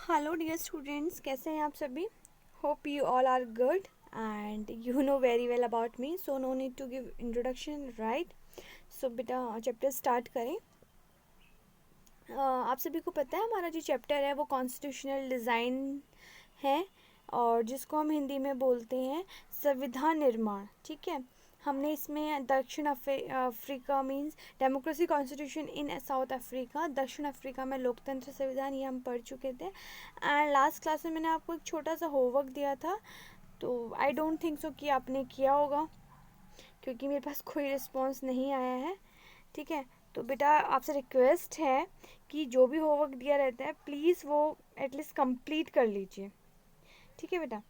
Hello dear students, कैसे हैं आप सभी। Hope you all are good and you know very well about me, so no need to give introduction, right. So बेटा chapter start करें। आप सभी को पता है हमारा जो चैप्टर है वो कॉन्स्टिट्यूशनल डिज़ाइन है और जिसको हम हिंदी में बोलते हैं संविधान निर्माण। ठीक है, हमने इसमें दक्षिण Africa means democracy constitution in south Africa, दक्षिण अफ्रीका में लोकतंत्र संविधान, ये हम पढ़ चुके थे। एंड लास्ट क्लास में मैंने आपको एक छोटा सा होमवर्क दिया था, तो आई डोंट थिंक सो कि आपने किया होगा क्योंकि मेरे पास कोई रिस्पॉन्स नहीं आया है। ठीक है, तो बेटा आपसे रिक्वेस्ट है कि जो भी होमवर्क दिया रहता है प्लीज़ वो एटलीस्ट कंप्लीट कर लीजिए। ठीक है बेटा।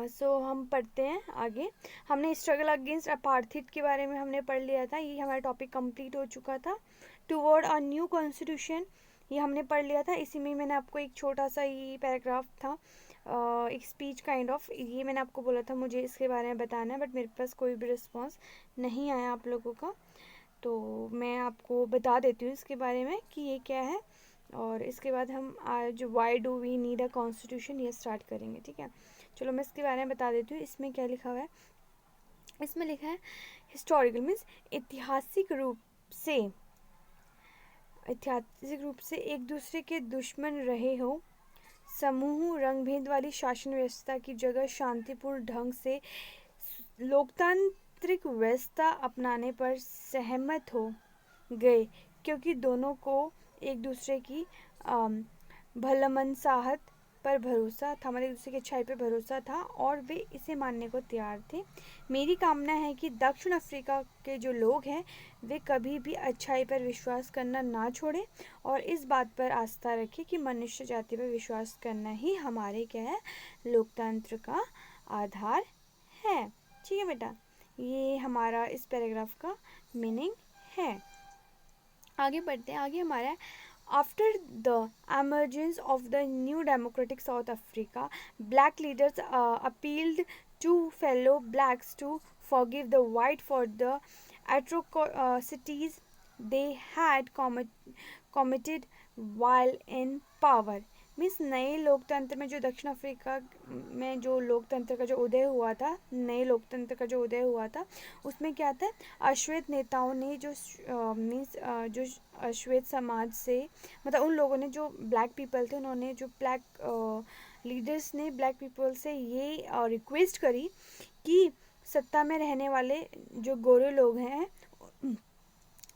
सो हम पढ़ते हैं आगे। हमने स्ट्रगल अगेंस्ट अपार्थाइड के बारे में हमने पढ़ लिया था, ये हमारा टॉपिक कंप्लीट हो चुका था। टुवर्ड अ न्यू कॉन्स्टिट्यूशन, ये हमने पढ़ लिया था। इसी में मैंने आपको एक छोटा सा ये पैराग्राफ था, एक स्पीच काइंड ऑफ, ये मैंने आपको बोला था मुझे इसके बारे में बताना है, बट मेरे पास कोई भी रिस्पॉन्स नहीं आया आप लोगों का, तो मैं आपको बता देती हूँ इसके बारे में कि ये क्या है। और इसके बाद हम आज why do we need a constitution ये स्टार्ट करेंगे। ठीक है, चलो मैं इसके बारे में बता देती हूँ। इसमें क्या लिखा हुआ है, इसमें लिखा है हिस्टोरिकल मीन्स ऐतिहासिक रूप से एक दूसरे के दुश्मन रहे हो समूह रंग भेद वाली शासन व्यवस्था की जगह शांतिपूर्ण ढंग से लोकतांत्रिक व्यवस्था अपनाने पर सहमत हो गए, क्योंकि दोनों को एक दूसरे की भलमनसाहत पर भरोसा था, मतलब एक दूसरे की अच्छाई पर भरोसा था और वे इसे मानने को तैयार थे। मेरी कामना है कि दक्षिण अफ्रीका के जो लोग हैं वे कभी भी अच्छाई पर विश्वास करना ना छोड़ें और इस बात पर आस्था रखें कि मनुष्य जाति पर विश्वास करना ही हमारे क्या है, लोकतंत्र का आधार है। ठीक है बेटा, ये हमारा इस पैराग्राफ का मीनिंग है। आगे बढ़ते हैं। आगे हमारा after the emergence of the new democratic South Africa, black leaders appealed to fellow blacks to forgive the white for the atrocities they had committed while in power। Means नए लोकतंत्र में जो दक्षिण अफ्रीका में जो लोकतंत्र का जो उदय हुआ था, नए लोकतंत्र का जो उदय हुआ था, उसमें क्या था, अश्वेत नेताओं ने जो मीन्स जो अश्वेत समाज से, मतलब उन लोगों ने जो ब्लैक पीपल थे, उन्होंने जो ब्लैक लीडर्स ने ब्लैक पीपल से ये रिक्वेस्ट करी कि सत्ता में रहने वाले जो गोरे लोग हैं,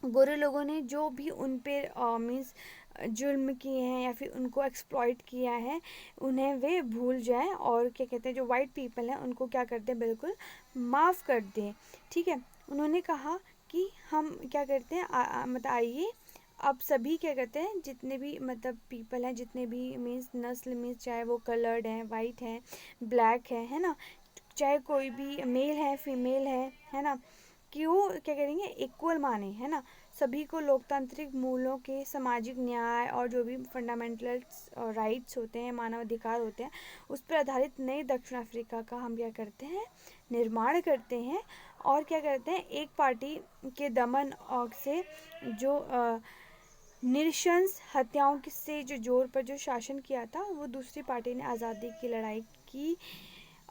गोरे लोगों ने जो भी उन पे मीन्स जुल्म किए हैं या फिर उनको एक्सप्लॉइट किया है, उन्हें वे भूल जाएं और क्या कहते हैं जो वाइट पीपल हैं उनको क्या करते हैं, बिल्कुल माफ़ कर दें। ठीक है, उन्होंने कहा कि हम क्या करते हैं, मतलब आइए अब सभी क्या करते हैं, जितने भी मतलब पीपल हैं, जितने भी मीन्स नस्ल मीन्स चाहे वो कलर्ड हैं, वाइट हैं, ब्लैक है ना, चाहे कोई भी मेल है फीमेल है ना, कि वो क्या करेंगे, इक्वल माने, है ना, सभी को लोकतांत्रिक मूल्यों के, सामाजिक न्याय और जो भी फंडामेंटल राइट्स होते हैं, मानवाधिकार होते हैं, उस पर आधारित नए दक्षिण अफ्रीका का हम क्या करते हैं, निर्माण करते हैं। और क्या करते हैं, एक पार्टी के दमन से जो निरशंस हत्याओं से जो जोर पर जो शासन किया था, वो दूसरी पार्टी ने आज़ादी की लड़ाई की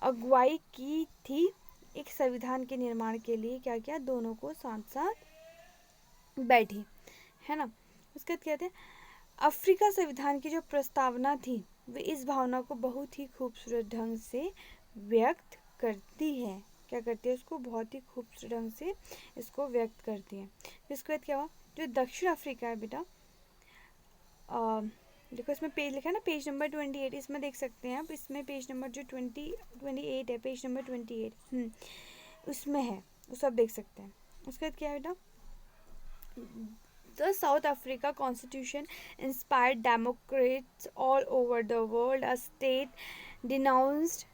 अगुवाई की थी। एक संविधान के निर्माण के लिए क्या किया, दोनों को साथ साथ बैठी, है ना। उसके बाद कहते हैं अफ्रीका संविधान की जो प्रस्तावना थी वे इस भावना को बहुत ही खूबसूरत ढंग से व्यक्त करती है। क्या करती है, उसको बहुत ही खूबसूरत ढंग से इसको व्यक्त करती है। इसके बाद क्या हुआ, जो दक्षिण अफ्रीका है बेटा, देखो इसमें पेज लिखा है ना, पेज नंबर 28, इसमें देख सकते हैं आप, इसमें पेज नंबर जो 28 है, पेज नंबर 28 उसमें है, वो सब देख सकते हैं। उसके बाद क्या है बेटा, The South Africa Constitution inspired democrats all over the world, a state denounced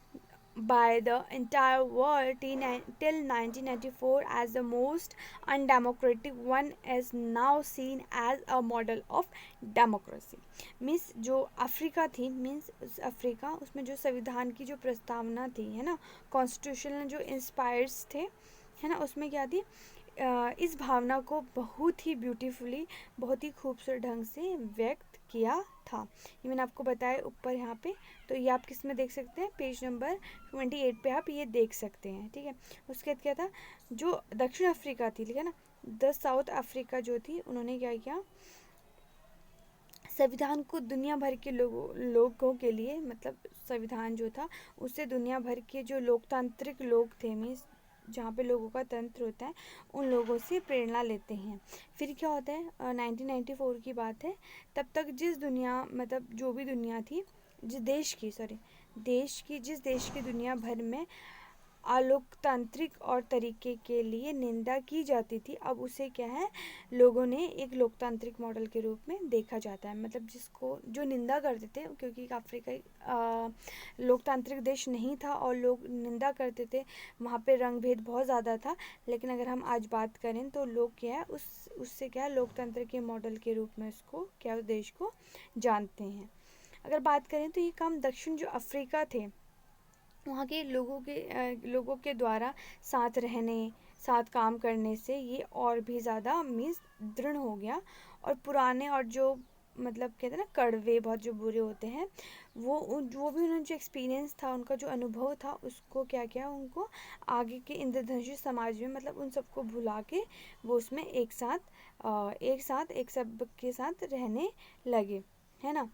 by the entire world till 1994 as the most undemocratic one, is now seen as a model of democracy। Means जो Africa थी, means Africa, उसमें जो संविधान की जो प्रस्तावना थी, है ना, कॉन्स्टिट्यूशन जो इंस्पायर्स थे, है ना, उसमें क्या थी, इस भावना को बहुत ही ब्यूटीफुली, बहुत ही खूबसूरत ढंग से व्यक्त किया था। ये मैंने आपको बताया ऊपर यहाँ पे, तो ये आप किस में देख सकते हैं, पेज नंबर 28 पे आप ये देख सकते हैं, ठीक है। उसके बाद क्या था, जो दक्षिण अफ्रीका थी, ठीक है ना, द साउथ अफ्रीका जो थी, उन्होंने क्या किया, संविधान को दुनिया भर के लोगों के लिए, मतलब संविधान जो था उससे दुनिया भर के जो लोकतांत्रिक लोग थे, मीन्स जहाँ पे लोगों का तंत्र होता है, उन लोगों से प्रेरणा लेते हैं। फिर क्या होता है, 1994 की बात है। तब तक जिस दुनिया, मतलब जो भी दुनिया थी, जिस देश की, सॉरी, जिस देश की दुनिया भर में अलोकतांत्रिक और तरीके के लिए निंदा की जाती थी, अब उसे क्या है, लोगों ने एक लोकतांत्रिक मॉडल के रूप में देखा जाता है। मतलब जिसको जो निंदा करते थे, क्योंकि अफ्रीका लोकतांत्रिक देश नहीं था और लोग निंदा करते थे, वहाँ पे रंग भेद बहुत ज़्यादा था। लेकिन अगर हम आज बात करें तो लोग क्या है, उससे क्या है, लोकतंत्र के मॉडल के रूप में उसको क्या, उस देश को जानते हैं। अगर बात करें तो ये काम दक्षिण जो अफ्रीका थे, वहाँ के लोगों के द्वारा साथ रहने, साथ काम करने से ये और भी ज़्यादा मीन्स दृढ़ हो गया। और पुराने और जो, मतलब कहते हैं ना, कड़वे बहुत जो बुरे होते हैं, वो भी उन्होंने जो एक्सपीरियंस था, उनका जो अनुभव था, उसको क्या किया, उनको आगे के इंद्रधनुषी समाज में, मतलब उन सबको भुला के वो उसमें एक सब के साथ रहने लगे, है ना।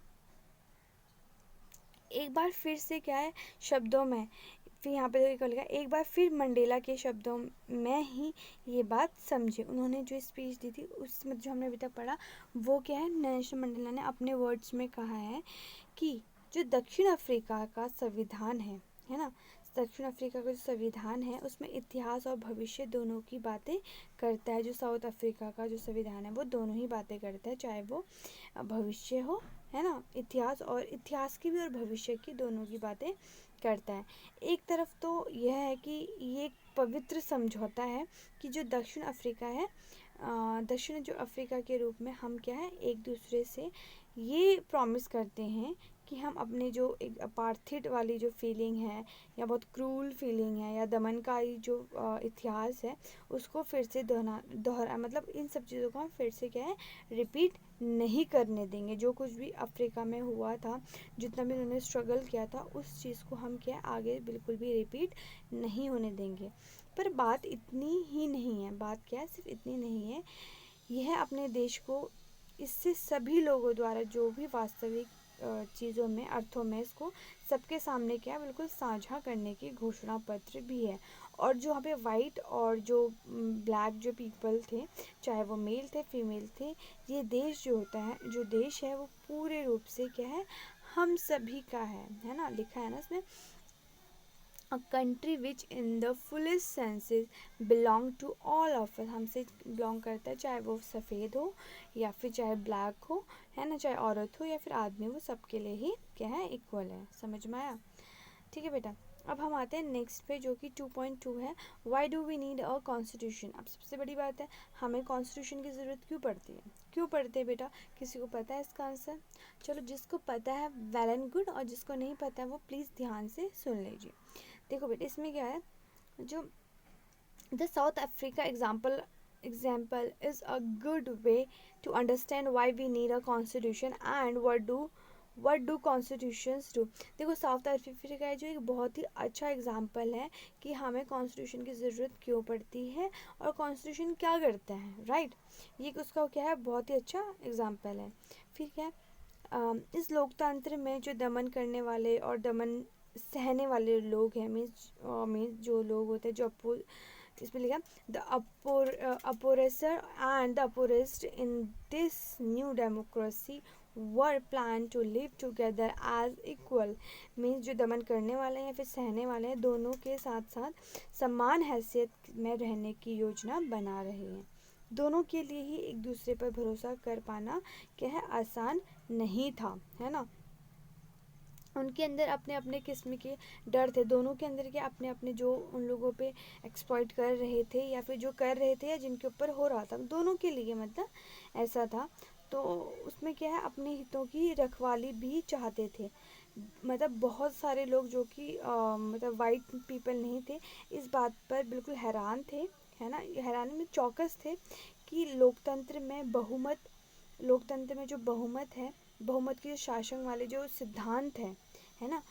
एक बार फिर से क्या है, शब्दों में, फिर यहाँ पे देखो लिखा, एक बार फिर मंडेला के शब्दों में ही ये बात समझे। उन्होंने जो स्पीच दी थी उसमें जो हमने अभी तक पढ़ा, वो क्या है, नेल्सन मंडेला ने अपने वर्ड्स में कहा है कि जो दक्षिण अफ्रीका का संविधान है ना, दक्षिण अफ्रीका का जो संविधान है उसमें इतिहास और भविष्य दोनों की बातें करता है। जो साउथ अफ्रीका का जो संविधान है वो दोनों ही बातें करता है, चाहे वो भविष्य हो, है ना, इतिहास की भी और भविष्य की, दोनों की बातें करता है। एक तरफ तो यह है कि ये एक पवित्र समझौता है कि जो दक्षिण अफ्रीका है, दक्षिण जो अफ्रीका के रूप में हम क्या है, एक दूसरे से ये प्रॉमिस करते हैं कि हम अपने जो एक अपार्थीड वाली जो फीलिंग है, या बहुत क्रूल फीलिंग है, या दमनकारी जो इतिहास है, उसको फिर से दोहरा मतलब इन सब चीज़ों को हम फिर से क्या है, रिपीट नहीं करने देंगे। जो कुछ भी अफ्रीका में हुआ था, जितना भी उन्होंने स्ट्रगल किया था, उस चीज़ को हम क्या आगे बिल्कुल भी रिपीट नहीं होने देंगे। पर बात इतनी ही नहीं है, बात क्या है, सिर्फ इतनी नहीं है, यह अपने देश को इससे सभी लोगों द्वारा जो भी वास्तविक चीज़ों में, अर्थों में, इसको सबके सामने क्या बिल्कुल साझा करने की घोषणा पत्र भी है। और जो यहाँ पे वाइट और जो ब्लैक जो पीपल थे, चाहे वो मेल थे फीमेल थे, ये देश जो होता है, जो देश है, वो पूरे रूप से क्या है, हम सभी का है ना, लिखा है ना इसमें, a country which in the fullest senses belong to all of us, हमसे बिलोंग करता है, चाहे वो सफ़ेद हो या फिर चाहे ब्लैक हो, है ना, चाहे औरत हो या फिर आदमी, वो सबके लिए ही क्या है, इक्वल है। समझ में आया, ठीक है बेटा। अब हम आते हैं नेक्स्ट पे, जो कि 2.2 है, why do we need a constitution. अब सबसे बड़ी बात है, हमें कॉन्स्टिट्यूशन की ज़रूरत क्यों पड़ती है, क्यों पड़ती है बेटा, किसी को पता है इसका आंसर? चलो, जिसको पता है वेल एंड गुड, और जिसको नहीं पता है वो प्लीज़ ध्यान से सुन लीजिए। देखो बेटा, इसमें क्या है, जो the south Africa example is a good way to understand why we need a constitution and what do constitutions do। देखो, साउथ अफ्रीका जो एक बहुत ही अच्छा एग्जाम्पल है कि हमें कॉन्स्टिट्यूशन की ज़रूरत क्यों पड़ती है और कॉन्स्टिट्यूशन क्या करता है, राइट। ये उसका क्या है, बहुत ही अच्छा एग्जाम्पल है। फिर क्या है, इस लोकतंत्र में जो दमन करने वाले और दमन सहने वाले लोग हैं, मीन्स जो लोग होते हैं, जो इसमें लिखा, the oppressor and the oppressed in this new democracy were plan to live together as equal. Means जो दमन करने वाले हैं या फिर सहने वाले हैं, दोनों के साथ साथ समान हैसियत में रहने की योजना बना रहे हैं। दोनों के लिए ही एक दूसरे पर भरोसा कर पाना क्या है, आसान नहीं था, है ना। उनके अंदर अपने अपने किस्म के डर थे, दोनों के अंदर के अपने अपने, जो उन लोगों पे एक्सप्लॉइट कर रहे थे या फिर जो कर रहे थे या जिनके ऊपर हो रहा था, दोनों के लिए मतलब ऐसा था। तो उसमें क्या है, अपने हितों की रखवाली भी चाहते थे। मतलब बहुत सारे लोग जो कि मतलब वाइट पीपल नहीं थे, इस बात पर बिल्कुल हैरान थे है ना, हैरानी में चौकस थे कि लोकतंत्र में जो बहुमत है, बहुमत के शासन वाले जो सिद्धांत हैं, है ना,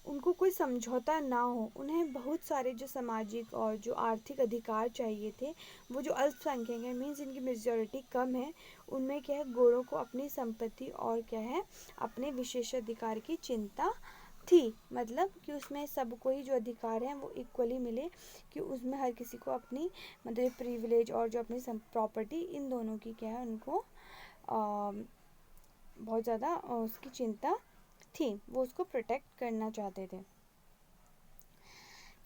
उनको कोई समझौता ना हो। उन्हें बहुत सारे जो सामाजिक और जो आर्थिक अधिकार चाहिए थे, वो जो अल्पसंख्यक है, मीन्स इनकी मेजॉरिटी कम है, उनमें क्या है, गोरों को अपनी संपत्ति और क्या है, अपने विशेषाधिकार की चिंता थी। मतलब कि उसमें सबको ही जो अधिकार हैं वो इक्वली मिले, कि उसमें हर किसी को अपनी मतलब प्रिविलेज और जो अपनी प्रॉपर्टी, इन दोनों की क्या है, उनको बहुत ज़्यादा उसकी चिंता थी, वो उसको प्रोटेक्ट करना चाहते थे।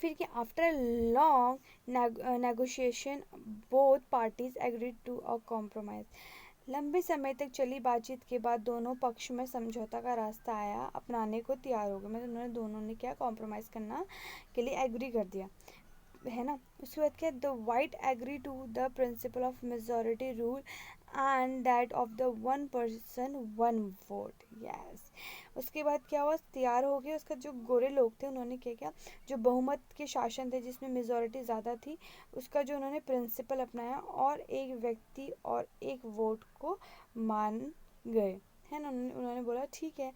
फिर क्या, after long negotiation both parties agreed to a compromise. लंबे समय तक चली बातचीत के बाद दोनों पक्ष में समझौता का रास्ता आया, अपनाने को तैयार हो गए। मतलब उन्होंने दोनों ने क्या, कॉम्प्रोमाइज़ करना के लिए एग्री कर दिया, है ना। उसके बाद क्या, the white agree to the principle of majority rule and that of the one person one vote. Yes, उसके बाद क्या हुआ, तैयार हो गया। उसका जो गोरे लोग थे, उन्होंने क्या किया, जो बहुमत के शासन थे जिसमें मेजॉरिटी ज़्यादा थी, उसका जो उन्होंने प्रिंसिपल अपनाया और एक व्यक्ति और एक वोट को मान गए, है ना। उन्होंने बोला ठीक है,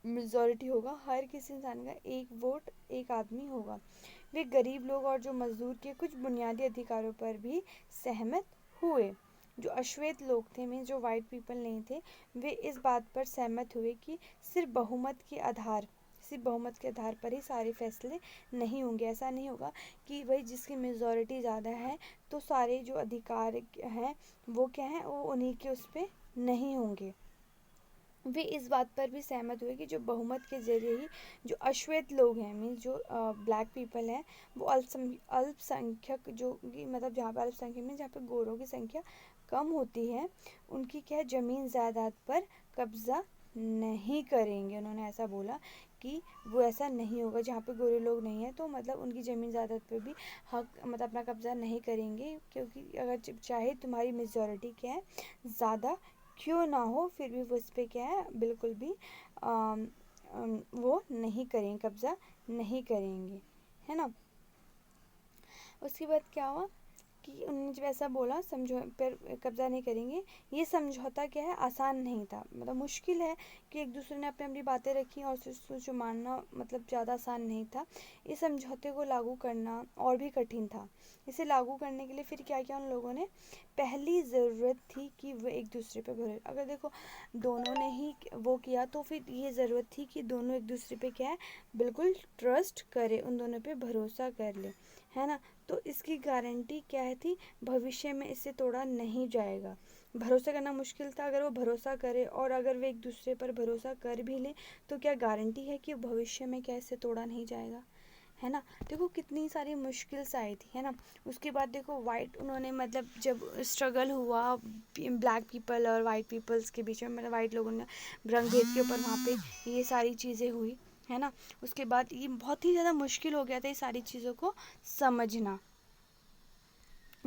मेजॉरिटी होगा, हर किसी इंसान का एक वोट, एक आदमी होगा। वे गरीब लोग और जो मजदूर के कुछ बुनियादी अधिकारों पर भी सहमत हुए। जो अश्वेत लोग थे, मीन्स जो वाइट पीपल नहीं थे, वे इस बात पर सहमत हुए कि सिर्फ बहुमत के आधार पर ही सारे फैसले नहीं होंगे। ऐसा नहीं होगा कि भाई जिसकी मेजॉरिटी ज़्यादा है तो सारे जो अधिकार हैं वो क्या हैं, वो उन्हीं के उस पर नहीं होंगे। वे इस बात पर भी सहमत हुए कि जो बहुमत के जरिए ही जो अश्वेत लोग हैं, मीन्स जो ब्लैक पीपल हैं, वो अल्पसंख्यक जो कि मतलब जहाँ पर अल्पसंख्यक मीन्स जहाँ पर गोरों की संख्या कम होती है, उनकी क्या ज़मीन जायदाद पर कब्जा नहीं करेंगे। उन्होंने ऐसा बोला कि वो ऐसा नहीं होगा, जहाँ पे गोरे लोग नहीं हैं तो मतलब उनकी ज़मीन जायदाद पर भी हक मतलब अपना कब्जा नहीं करेंगे, क्योंकि अगर चाहे तुम्हारी मेजॉरिटी क्या है, ज़्यादा क्यों ना हो, फिर भी वो इस पर क्या है, बिल्कुल भी वो नहीं करेंगे, कब्जा नहीं करेंगे, है ना। उसके बाद क्या हुआ कि उन्होंने जब ऐसा बोला, समझो पर कब्जा नहीं करेंगे, ये समझौता क्या है, आसान नहीं था। मतलब मुश्किल है कि एक दूसरे ने अपनी अपनी बातें रखी और उसको मानना मतलब ज़्यादा आसान नहीं था। इस समझौते को लागू करना और भी कठिन था। इसे लागू करने के लिए फिर क्या किया उन लोगों ने, पहली ज़रूरत थी कि वो एक दूसरे पे भरोसा, अगर देखो दोनों ने ही वो किया तो फिर ये ज़रूरत थी कि दोनों एक दूसरे पे क्या है, बिल्कुल ट्रस्ट करे, उन दोनों पे भरोसा कर ले, है ना। तो इसकी गारंटी क्या है थी, भविष्य में इससे तोड़ा नहीं जाएगा। भरोसा करना मुश्किल था, अगर वो भरोसा करे और अगर वे एक दूसरे पर भरोसा कर भी लें तो क्या गारंटी है कि भविष्य में क्या इससे तोड़ा नहीं जाएगा, है ना। देखो कितनी सारी मुश्किल्स आई थी, है ना। उसके बाद देखो वाइट, उन्होंने मतलब जब स्ट्रगल हुआ ब्लैक पीपल और वाइट पीपल्स के बीच में, मतलब वाइट लोगों ने रंगभेद के ऊपर, वहाँ पे ये सारी चीज़ें हुई, है ना। उसके बाद ये बहुत ही ज़्यादा मुश्किल हो गया था ये सारी चीज़ों को समझना,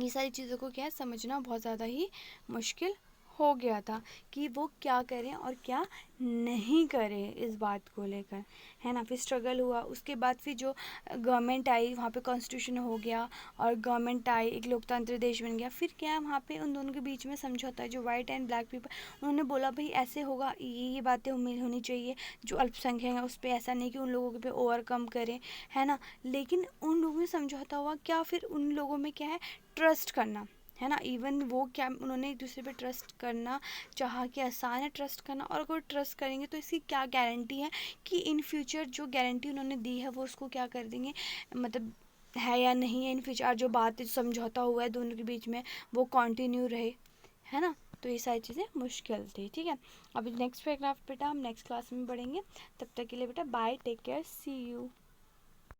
ये सारी चीज़ों को क्या है, समझना बहुत ज़्यादा ही मुश्किल हो गया था कि वो क्या करें और क्या नहीं करें इस बात को लेकर, है ना। फिर स्ट्रगल हुआ, उसके बाद फिर जो गवर्नमेंट आई, वहाँ पे कॉन्स्टिट्यूशन हो गया और गवर्नमेंट आई, एक लोकतंत्र देश बन गया। फिर क्या है, वहाँ पे उन दोनों के बीच में समझौता है, जो वाइट एंड ब्लैक पीपल, उन्होंने बोला भाई ऐसे होगा, ये बातें होनी चाहिए, जो अल्पसंख्यक है उस पर ऐसा नहीं कि उन लोगों पे ओवरकम करें, है ना। लेकिन उन लोगों में समझौता हुआ क्या, फिर उन लोगों में क्या है, ट्रस्ट करना, है ना। इवन वो क्या, उन्होंने एक दूसरे पे ट्रस्ट करना चाहा कि आसान है ट्रस्ट करना, और अगर ट्रस्ट करेंगे तो इसकी क्या गारंटी है कि इन फ्यूचर जो गारंटी उन्होंने दी है वो उसको क्या कर देंगे, मतलब है या नहीं है, इन फ्यूचर जो बात समझौता हुआ है दोनों के बीच में वो कंटिन्यू रहे, है ना। तो ये सारी चीज़ें मुश्किल थी, ठीक है। अभी नेक्स्ट पैराग्राफ बेटा हम नेक्स्ट क्लास में पढ़ेंगे, तब तक के लिए बेटा bye, take care, see you.